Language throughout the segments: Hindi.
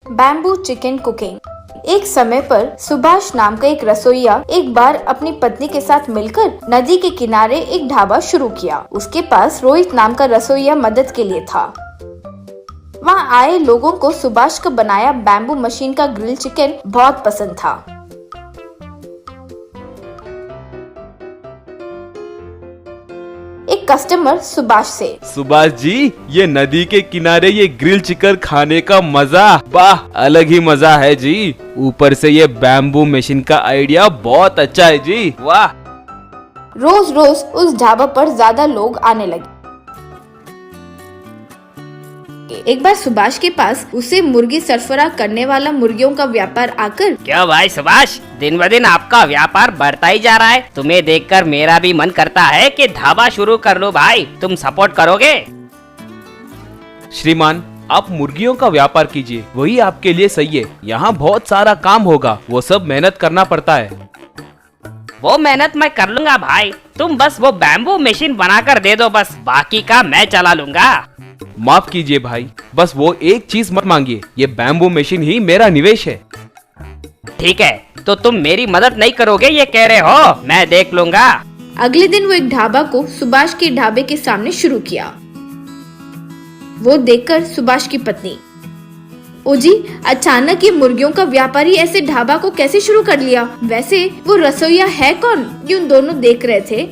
Bamboo chicken cooking. एक समय पर सुभाष नाम का एक रसोइया एक बार अपनी पत्नी के साथ मिलकर नदी के किनारे एक ढाबा शुरू किया। उसके पास रोहित नाम का रसोइया मदद के लिए था। वहाँ आए लोगों को सुभाष का बनाया बैम्बू मशीन का ग्रिल चिकन बहुत पसंद था। एक कस्टमर सुभाष से, सुभाष जी, ये नदी के किनारे ये ग्रिल चिकन खाने का मजा, वाह, अलग ही मजा है जी। ऊपर से ये बैम्बू मशीन का आइडिया बहुत अच्छा है जी, वाह। रोज रोज उस ढाबा पर ज्यादा लोग आने लगे। एक बार सुभाष के पास उसे मुर्गी सरफरा करने वाला मुर्गियों का व्यापार आकर, क्यों भाई सुभाष, दिन ब दिन आपका व्यापार बढ़ता ही जा रहा है। तुम्हें देखकर मेरा भी मन करता है कि ढाबा शुरू कर लो भाई, तुम सपोर्ट करोगे? श्रीमान, आप मुर्गियों का व्यापार कीजिए, वही आपके लिए सही है। यहाँ बहुत सारा काम होगा, वो सब मेहनत करना पड़ता है। वो मेहनत मैं कर लूंगा भाई, तुम बस वो बैम्बू मशीन बना कर दे दो, बस बाकी का मैं चला लूंगा। माफ कीजिए भाई, बस वो एक चीज मत मांगिए, ये बैम्बू मशीन ही मेरा निवेश है। ठीक है, तो तुम मेरी मदद नहीं करोगे ये कह रहे हो? मैं देख लूंगा। अगले दिन वो एक ढाबा को सुभाष के ढाबे के सामने शुरू किया। वो देखकर सुभाष की पत्नी, ओ जी, अचानक ये मुर्गियों का व्यापारी ऐसे ढाबा को कैसे शुरू कर लिया? वैसे वो रसोइया है कौन? ये उन दोनों देख रहे थे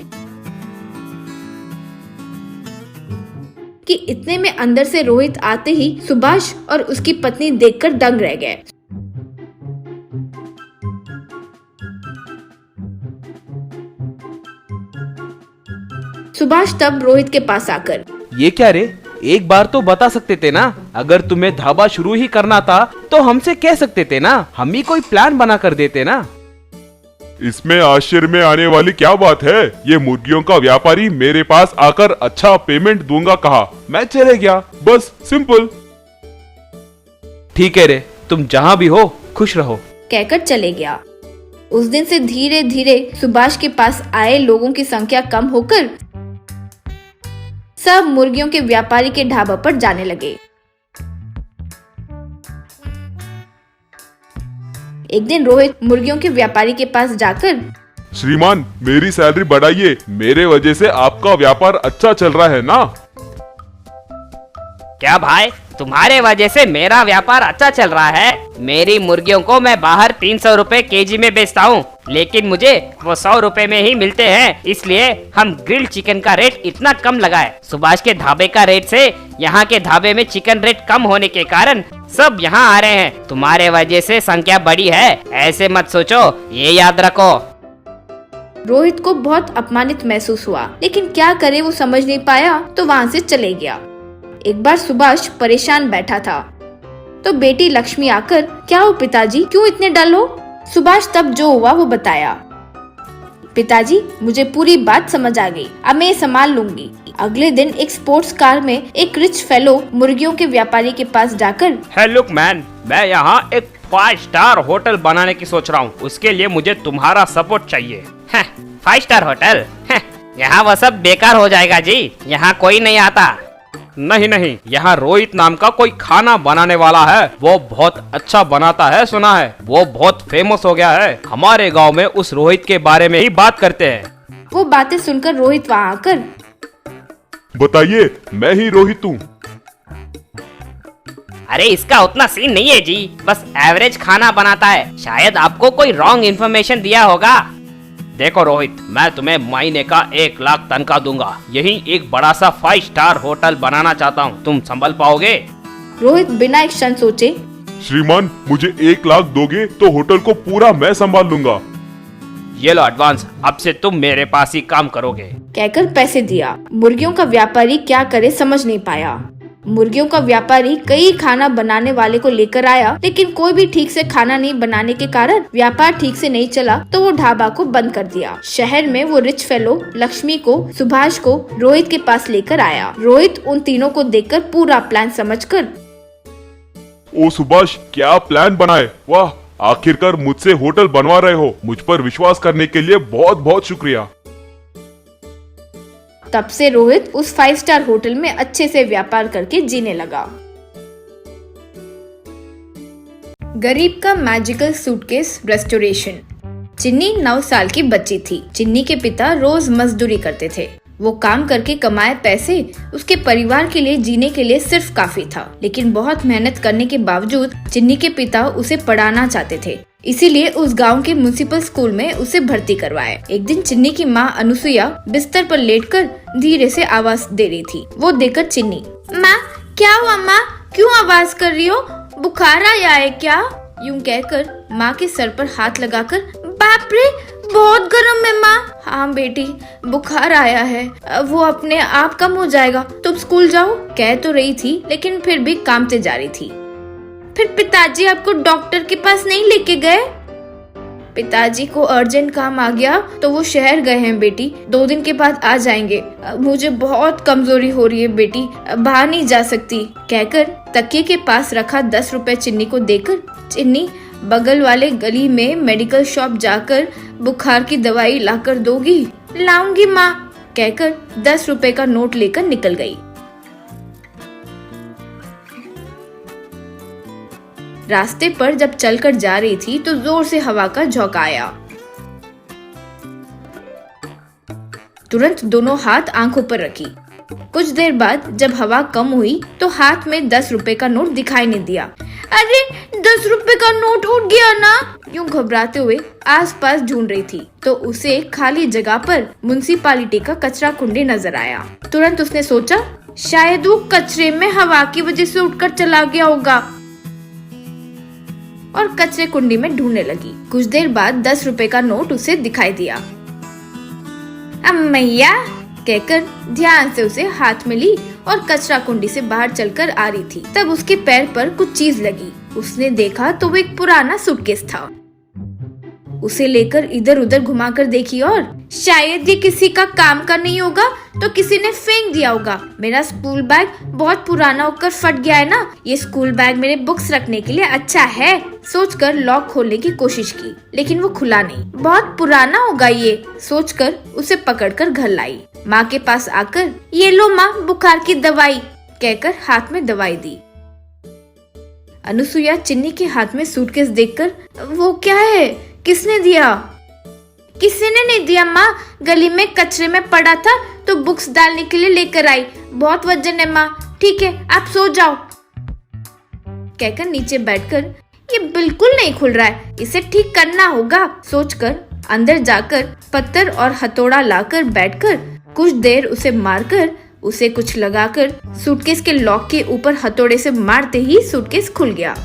कि इतने में अंदर से रोहित आते ही सुभाष और उसकी पत्नी देखकर दंग रह गए। सुभाष तब रोहित के पास आकर, ये क्या रे, एक बार तो बता सकते थे ना। अगर तुम्हें ढाबा शुरू ही करना था तो हमसे कह सकते थे ना, हम ही कोई प्लान बना कर देते ना। इसमें आश्चर्य में आने वाली क्या बात है? ये मुर्गियों का व्यापारी मेरे पास आकर अच्छा पेमेंट दूंगा कहा, मैं चले गया, बस सिंपल। ठीक है रे, तुम जहाँ भी हो खुश रहो, कहकर चले गया। उस दिन से धीरे धीरे सुभाष के पास आए लोगों की संख्या कम होकर सब मुर्गियों के व्यापारी के ढाबा पर जाने लगे। एक दिन रोहित मुर्गियों के व्यापारी के पास जाकर, श्रीमान, मेरी सैलरी बढ़ाइए, मेरे वजह से आपका व्यापार अच्छा चल रहा है ना। क्या भाई, तुम्हारे वजह से मेरा व्यापार अच्छा चल रहा है? मेरी मुर्गियों को मैं बाहर 300 रुपए केजी में बेचता हूँ, लेकिन मुझे वो 100 रुपए में ही मिलते हैं। इसलिए हम ग्रिल चिकन का रेट इतना कम लगाए। सुभाष के ढाबे का रेट से यहाँ के ढाबे में चिकन रेट कम होने के कारण सब यहाँ आ रहे हैं। तुम्हारे वजह से संख्या बढ़ी है, ऐसे मत सोचो, ये याद रखो। रोहित को बहुत अपमानित महसूस हुआ, लेकिन क्या करे, वो समझ नहीं पाया तो वहाँ से चले गया। एक बार सुभाष परेशान बैठा था तो बेटी लक्ष्मी आकर, क्या हो पिताजी, क्यों इतने डल हो? सुभाष तब जो हुआ वो बताया। पिताजी, मुझे पूरी बात समझ आ गई, अब मैं ये संभाल लूंगी। अगले दिन एक स्पोर्ट्स कार में एक रिच फेलो मुर्गियों के व्यापारी के पास जाकर, हे लुक मैन, मैं यहाँ एक 5 स्टार होटल बनाने की सोच रहा हूँ, उसके लिए मुझे तुम्हारा सपोर्ट चाहिए। 5 स्टार होटल? यहाँ वो सब बेकार हो जाएगा जी, यहाँ कोई नहीं आता। नहीं, यहाँ रोहित नाम का कोई खाना बनाने वाला है, वो बहुत अच्छा बनाता है, सुना है, वो बहुत फेमस हो गया है। हमारे गांव में उस रोहित के बारे में ही बात करते हैं। वो बातें सुनकर रोहित वहाँ आकर, बताइए, मैं ही रोहित हूँ। अरे इसका उतना सीन नहीं है जी, बस एवरेज खाना बनाता है, शायद आपको कोई रॉन्ग इन्फॉर्मेशन दिया होगा। देखो रोहित, मैं तुम्हें महीने का 1 लाख तनख्वाह दूंगा, यही एक बड़ा सा 5 स्टार होटल बनाना चाहता हूँ, तुम संभल पाओगे? रोहित बिना एक क्षण सोचे, श्रीमान, मुझे 1 लाख दोगे तो होटल को पूरा मैं संभाल लूंगा। ये लो एडवांस, अब से तुम मेरे पास ही काम करोगे, कहकर पैसे दिया। मुर्गियों का व्यापारी क्या करे समझ नहीं पाया। मुर्गियों का व्यापारी कई खाना बनाने वाले को लेकर आया, लेकिन कोई भी ठीक से खाना नहीं बनाने के कारण व्यापार ठीक से नहीं चला, तो वो ढाबा को बंद कर दिया। शहर में वो रिच फेलो लक्ष्मी को, सुभाष को रोहित के पास लेकर आया। रोहित उन तीनों को देखकर पूरा प्लान समझकर, ओ सुभाष, क्या प्लान बनाए, वाह, आखिरकार मुझसे होटल बनवा रहे हो, मुझ पर विश्वास करने के लिए बहुत बहुत शुक्रिया। तब से रोहित उस 5 स्टार होटल में अच्छे से व्यापार करके जीने लगा। गरीब का मैजिकल सूटकेस रेस्टोरेशन। चिन्नी 9 साल की बच्ची थी। चिन्नी के पिता रोज मजदूरी करते थे। वो काम करके कमाए पैसे उसके परिवार के लिए जीने के लिए सिर्फ काफी था। लेकिन बहुत मेहनत करने के बावजूद चिन्नी के पिता उसे पढ़ाना चाहते थे, इसीलिए उस गांव के म्युनिसिपल स्कूल में उसे भर्ती करवाया। एक दिन चिन्नी की माँ अनुसुईया बिस्तर पर लेटकर धीरे से आवाज दे रही थी। वो देखकर चिन्नी, माँ क्या हुआ माँ, क्यों आवाज कर रही हो, बुखार आया है क्या? यूं कहकर माँ के सर पर हाथ लगाकर, बाप रे बहुत गर्म है माँ। हाँ बेटी बुखार आया है, वो अपने आप कम हो जाएगा, तुम स्कूल जाओ। कह तो रही थी लेकिन फिर भी कामते जा रही थी। फिर पिताजी आपको डॉक्टर के पास नहीं लेके गए? पिताजी को अर्जेंट काम आ गया तो वो शहर गए हैं बेटी, 2 दिन के बाद आ जाएंगे। मुझे बहुत कमजोरी हो रही है बेटी, बाहर नहीं जा सकती। कहकर तकिए के पास रखा 10 रुपए चिन्नी को देकर चिन्नी, बगल वाले गली में मेडिकल शॉप जाकर बुखार की दवाई लाकर दोगी? लाऊंगी माँ, कहकर 10 रुपए का नोट लेकर निकल गई। रास्ते पर जब चलकर जा रही थी तो जोर से हवा का झोंका आया। तुरंत दोनों हाथ आंखों पर रखी। कुछ देर बाद जब हवा कम हुई तो हाथ में 10 रुपए का नोट दिखाई नहीं दिया। अरे 10 रुपए का नोट उड़ गया ना। यूं घबराते हुए आसपास ढूंढ रही थी तो उसे खाली जगह पर म्युनिसिपालिटी का कचरा कुंडी नजर आया। तुरंत उसने सोचा शायद वो कचरे में हवा की वजह से उड़कर चला गया होगा और कचरे कुंडी में ढूंढने लगी। कुछ देर बाद 10 रुपए का नोट उसे दिखाई दिया। अम्मैया कहकर ध्यान से उसे हाथ में ली और कचरा कुंडी से बाहर चलकर आ रही थी। तब उसके पैर पर कुछ चीज लगी। उसने देखा तो वो एक पुराना सूटकेस था। उसे लेकर इधर उधर घुमाकर देखी और शायद ये किसी का काम का नहीं होगा तो किसी ने फेंक दिया होगा। मेरा स्कूल बैग बहुत पुराना होकर फट गया है ना, ये स्कूल बैग मेरे बुक्स रखने के लिए अच्छा है। सोचकर लॉक खोलने की कोशिश की लेकिन वो खुला नहीं। बहुत पुराना होगा ये सोचकर उसे पकड़कर घर लाई। माँ के पास आकर, ये लो माँ बुखार की दवाई, कहकर हाथ में दवाई दी। अनुसुईया चिन्नी के हाथ में सूटकेस देखकर, वो क्या है, किसने दिया? किसी ने नहीं दिया माँ, गली में कचरे में पड़ा था तो बुक्स डालने के लिए लेकर आई। बहुत वजन है माँ, ठीक है आप सो जाओ, कहकर नीचे बैठकर, ये बिल्कुल नहीं खुल रहा है, इसे ठीक करना होगा सोचकर अंदर जाकर पत्थर और हथौड़ा लाकर बैठकर कुछ देर उसे मारकर उसे कुछ लगाकर सूटकेस के लॉक के ऊपर हथौड़े से मारते ही सूटकेस खुल गया।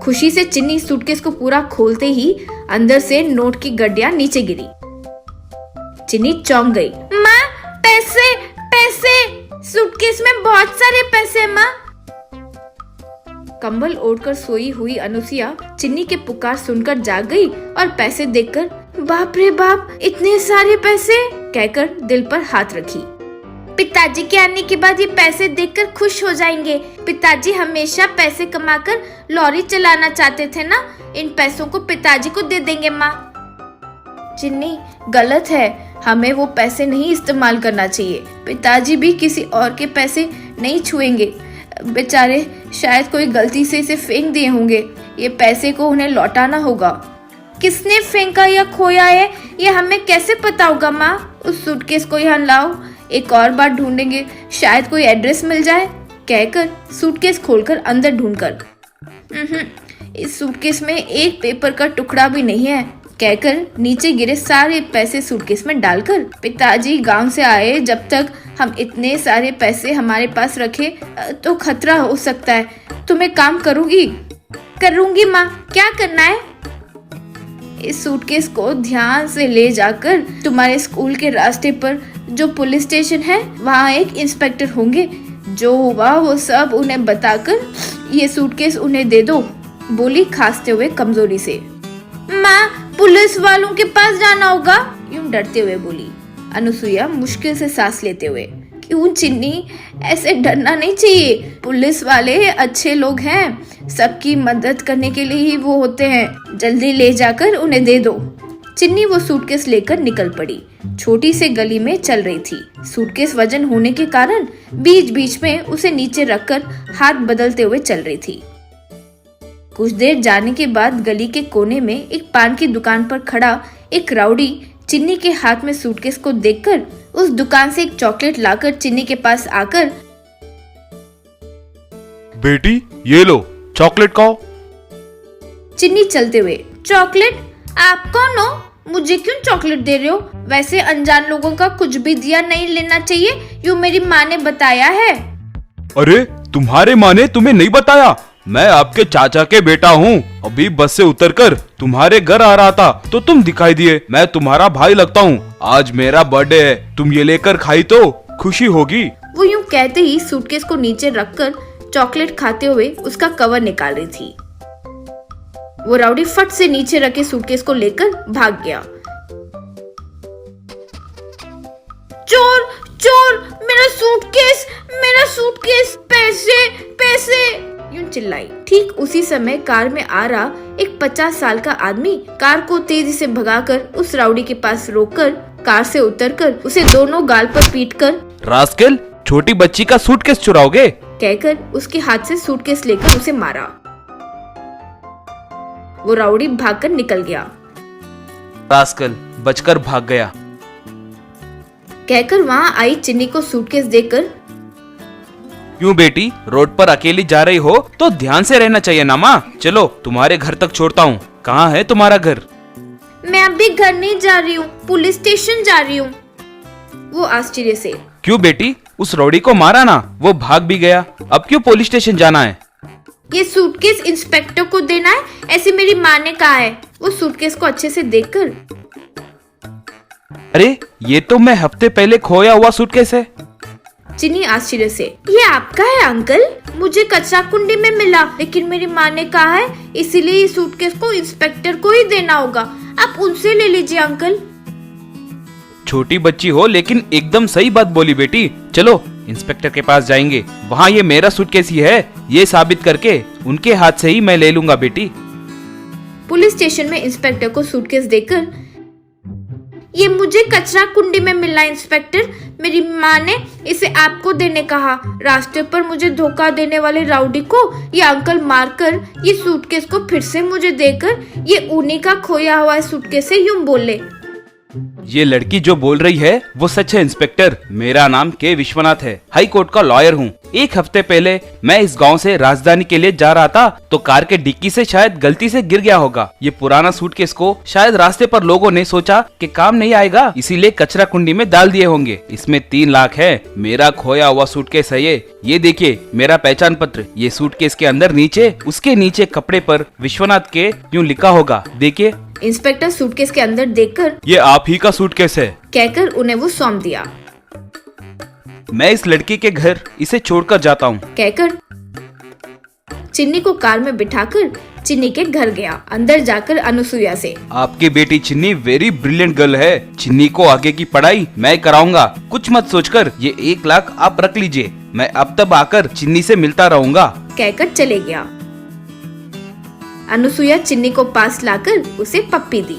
खुशी से चिन्नी सूटकेस को पूरा खोलते ही अंदर से नोट की गड्डियां नीचे गिरी। चिन्नी चौंक गई। माँ पैसे पैसे, सूटकेस में बहुत सारे पैसे माँ। कंबल ओढ़कर सोई हुई अनुसुईया चिन्नी के पुकार सुनकर जाग गई और पैसे देखकर, बाप रे बाप इतने सारे पैसे, कहकर दिल पर हाथ रखी। पिताजी के आने के बाद ये पैसे देखकर खुश हो जाएंगे। पिताजी हमेशा पैसे कमाकर लॉरी चलाना चाहते थे ना, इन पैसों को पिताजी को दे देंगे माँ। चिन्नी गलत है, हमें वो पैसे नहीं इस्तेमाल करना चाहिए। पिताजी भी किसी और के पैसे नहीं छुएंगे, बेचारे शायद कोई गलती से इसे फेंक दिए होंगे, ये पैसे को उन्हें लौटाना होगा। किसने फेंका या खोया है ये हमें कैसे पता होगा माँ? उस सूटकेस को यहाँ लाओ, एक और बार ढूंढेंगे, शायद कोई एड्रेस मिल जाए, कहकर सूटकेस खोलकर अंदर ढूंढकर, इस सूटकेस में एक पेपर का टुकड़ा भी नहीं है, कहकर नीचे गिरे सारे पैसे सूटकेस में डालकर, पिताजी गांव से आए, जब तक हम इतने सारे पैसे हमारे पास रखे तो खतरा हो सकता है। तुम्हें काम करूंगी? करूंगी माँ, क्या करना है? इस सूटकेस को ध्यान से ले जाकर तुम्हारे स्कूल के रास्ते पर जो पुलिस स्टेशन है वहाँ एक इंस्पेक्टर होंगे, जो हुआ वो सब उन्हें बताकर ये सूटकेस उन्हें दे दो, बोली खांसते हुए कमजोरी से। माँ पुलिस वालों के पास जाना होगा, यूं डरते हुए बोली अनुसुईया मुश्किल से सांस लेते हुए। क्यों चिन्नी, ऐसे डरना नहीं चाहिए, पुलिस वाले अच्छे लोग हैं, सबकी मदद करने के लिए ही वो होते हैं, जल्दी ले जाकर उन्हें दे दो, चिन्नी वो सूटकेस लेकर निकल पड़ी। छोटी से गली में चल रही थी। सूटकेस वजन होने के कारण बीच बीच में उसे नीचे रखकर हाथ बदलते हुए चल रही थी। कुछ देर जाने के बाद गली के कोने में एक पान की दुकान पर खड़ा एक राउडी चिन्नी के हाथ में सूटकेस को देखकर उस दुकान से एक चॉकलेट लाकर चिन्नी के पास आकर, बेटी ये लो चॉकलेट खाओ। चिन्नी चलते हुए, चॉकलेट? आप कौन हो? मुझे क्यों चॉकलेट दे रहे हो? वैसे अनजान लोगों का कुछ भी दिया नहीं लेना चाहिए, यूँ मेरी माँ ने बताया है। अरे तुम्हारे माँ ने तुम्हें नहीं बताया? मैं आपके चाचा के बेटा हूँ। अभी बस से उतरकर तुम्हारे घर आ रहा था तो तुम दिखाई दिए। मैं तुम्हारा भाई लगता हूँ। आज मेरा बर्थडे है, तुम ये लेकर खाई तो खुशी होगी। वो यूँ कहते ही सूटकेस को नीचे रखकर चॉकलेट खाते हुए उसका कवर निकाल रही थी। वो राउडी फट से नीचे रखे सूटकेस को लेकर भाग गया। चोर चोर, मेरा सूटकेस, पैसे पैसे, यूं चिल्लाई। ठीक उसी समय कार में आ रहा एक 50 साल का आदमी कार को तेजी से भगाकर उस राउडी के पास रोककर कार से उतरकर उसे दोनों गाल पर पीटकर, रास्केल, छोटी बच्ची का सूटकेस चुराओगे? कहकर उसके हाथ से सूटकेस लेकर उसे मारा। वो राउडी भागकर निकल गया। रास्केल बचकर भाग गया। कहकर वहाँ आई चिन्नी को सूटकेस देकर, क्यों बेटी, रोड पर अकेली जा रही हो तो ध्यान से रहना चाहिए ना माँ। चलो तुम्हारे घर तक छोड़ता हूँ। कहाँ है तुम्हारा घर? मैं अभी घर नहीं जा रही हूँ, पुलिस स्टेशन जा रही हूँ। वो आश्चर्य से, क्यों बेटी, उस रौडी को मारा ना, वो भाग भी गया, अब क्यों पुलिस स्टेशन जाना है? ये सूटकेस इंस्पेक्टर को देना है, ऐसे मेरी माँ ने कहा है। वो सूटकेस को अच्छे से देखकर, अरे ये तो मैं हफ्ते पहले खोया हुआ सूटकेस है। चिन्नी आश्चर्य से, ये आपका है अंकल? मुझे कचरा कुंडी में मिला, लेकिन मेरी माँ ने कहा है इसीलिए इस सूटकेस को इंस्पेक्टर को ही देना होगा। आप उनसे ले लीजिए अंकल। छोटी बच्ची हो लेकिन एकदम सही बात बोली बेटी। चलो इंस्पेक्टर के पास जाएंगे, वहाँ ये मेरा सूटकेस ही है, ये साबित करके उनके हाथ से ही मैं ले लूंगा बेटी। पुलिस स्टेशन में इंस्पेक्टर को सूटकेस देकर, ये मुझे कचरा कुंडी में मिला इंस्पेक्टर, मेरी माँ ने इसे आपको देने कहा। रास्ते पर मुझे धोखा देने वाले राउडी को ये अंकल मारकर ये सूटकेस को फिर से मुझे देकर ये उन्हीं का खोया हुआ सूटकेस है, यूं बोले। ये लड़की जो बोल रही है वो सच है इंस्पेक्टर। मेरा नाम के विश्वनाथ है, हाई कोर्ट का लॉयर हूँ। एक हफ्ते पहले मैं इस गांव से राजधानी के लिए जा रहा था तो कार के डिक्की से शायद गलती से गिर गया होगा। ये पुराना सूटकेस को शायद रास्ते पर लोगों ने सोचा कि काम नहीं आएगा, इसीलिए कचरा कुंडी में डाल दिए होंगे। इसमें 3 लाख है, मेरा खोया हुआ सूटकेस है ये देखिए मेरा पहचान पत्र। ये सूटकेस के अंदर नीचे, उसके नीचे कपड़े पर विश्वनाथ के यूं लिखा होगा, देखिए। इंस्पेक्टर सूटकेस के अंदर देखकर, ये आप ही का सूटकेस है, कहकर उन्हें वो सौंप दिया। मैं इस लड़की के घर इसे छोड़कर जाता हूँ, कहकर चिन्नी को कार में बिठाकर चिन्नी के घर गया। अंदर जाकर अनुसुईया से, आपकी बेटी चिन्नी वेरी ब्रिलियंट गर्ल है। चिन्नी को आगे की पढ़ाई मैं कराऊंगा, कुछ मत सोचकर ये 1 लाख आप रख लीजिए। मैं अब तब आकर चिन्नी से मिलता रहूंगा, कहकर चले गया। अनुसुईया चिन्नी को पास लाकर उसे पप्पी दी।